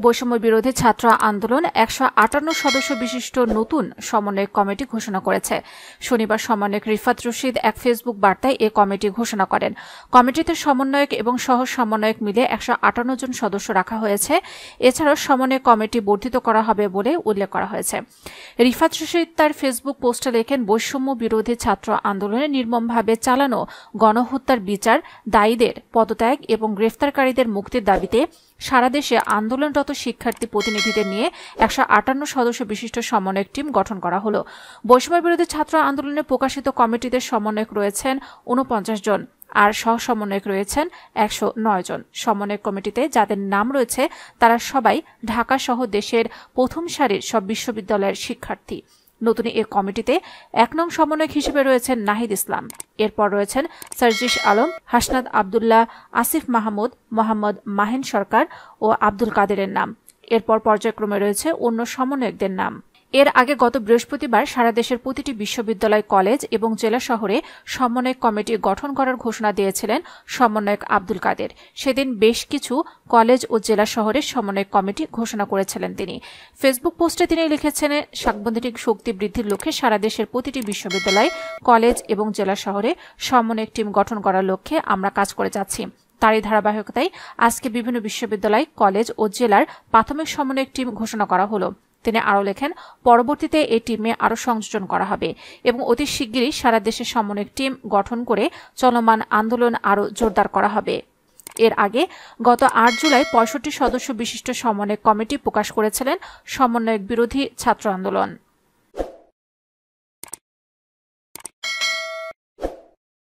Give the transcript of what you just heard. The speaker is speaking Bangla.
বৈষম্য বিরোধী ছাত্র আন্দোলন ১৫৮ সদস্য বিশিষ্ট নতুন সমন্বয়ক কমিটি ঘোষণা করেছে। শনিবার সমন্বয়ক রিফাত রশিদ এক ফেসবুক বার্তায় এ কমিটি ঘোষণা করেন। কমিটিতে সমন্বয়ক এবং সহ সমন্বয়ক মিলে ১৫৮ জন সদস্য রাখা হয়েছে। এছাড়াও সমন্বয়ক কমিটি বর্ধিত করা হবে বলে উল্লেখ করা হয়েছে। রিফাত রশিদ তার ফেসবুক পোস্টে লেখেন, বৈষম্য বিরোধী ছাত্র আন্দোলনে নির্মমভাবে চালানো গণহত্যার বিচার, দায়ীদের পদত্যাগ এবং গ্রেফতারকারীদের মুক্তির দাবিতে সারা দেশে আন্দোলনরত শিক্ষার্থী প্রতিনিধিদের নিয়ে ১৫৮ সদস্য বিশিষ্ট সমন্বয়ক টিম গঠন করা হলো। বৈষম্য বিরোধী ছাত্র আন্দোলনে প্রকাশিত কমিটিতে সমন্বয়ক রয়েছেন ৪৯ জন আর সহ সমন্বয়ক রয়েছেন ১০৯ জন। সমন্বয়ক কমিটিতে যাদের নাম রয়েছে তারা সবাই ঢাকা সহ দেশের প্রথম সারির সব বিশ্ববিদ্যালয়ের শিক্ষার্থী। নতুন এ কমিটিতে ১ নং সমন্বয়ক হিসেবে রয়েছেন নাহিদ ইসলাম। এরপর রয়েছেন সার্জিস আলম, হাসনাত আবদুল্লাহ, আসিফ মাহমুদ, মোহাম্মদ মাহিন সরকার ও আব্দুল কাদেরের নাম। এরপর পর্যায়ক্রমে রয়েছে অন্য সমন্বয়কদের নাম। এর আগে গত বৃহস্পতিবার সারা দেশের প্রতিটি বিশ্ববিদ্যালয়, কলেজ এবং জেলা শহরে সমন্বয়ক কমিটি গঠন করার ঘোষণা দিয়েছিলেন সমন্বয়ক আব্দুল কাদের। সেদিন বেশ কিছু কলেজ ও জেলা শহরে সমন্বয়ক কমিটি ঘোষণা করেছিলেন তিনি। ফেসবুক পোস্টে তিনি লিখেছেন, সাংগঠনিক শক্তি বৃদ্ধির লক্ষ্যে সারা দেশের প্রতিটি বিশ্ববিদ্যালয়, কলেজ এবং জেলা শহরে সমন্বয়ক টিম গঠন করার লক্ষ্যে আমরা কাজ করে যাচ্ছি। তারই ধারাবাহিকতায় আজকে বিভিন্ন বিশ্ববিদ্যালয়, কলেজ ও জেলার প্রাথমিক সমন্বয়ক টিম ঘোষণা করা হলো। তিনি আরও লেখেন, পরবর্তীতে এই টিমে আরও সংযোজন করা হবে এবং অতি শিগগিরই সারা দেশে সমন্বয়ক টিম গঠন করে চলমান আন্দোলন আরও জোরদার করা হবে। এর আগে গত ৮ জুলাই ৬৫ সদস্য বিশিষ্ট সমন্বয়ক কমিটি প্রকাশ করেছিলেন সমন্বয়ক বিরোধী ছাত্র আন্দোলন।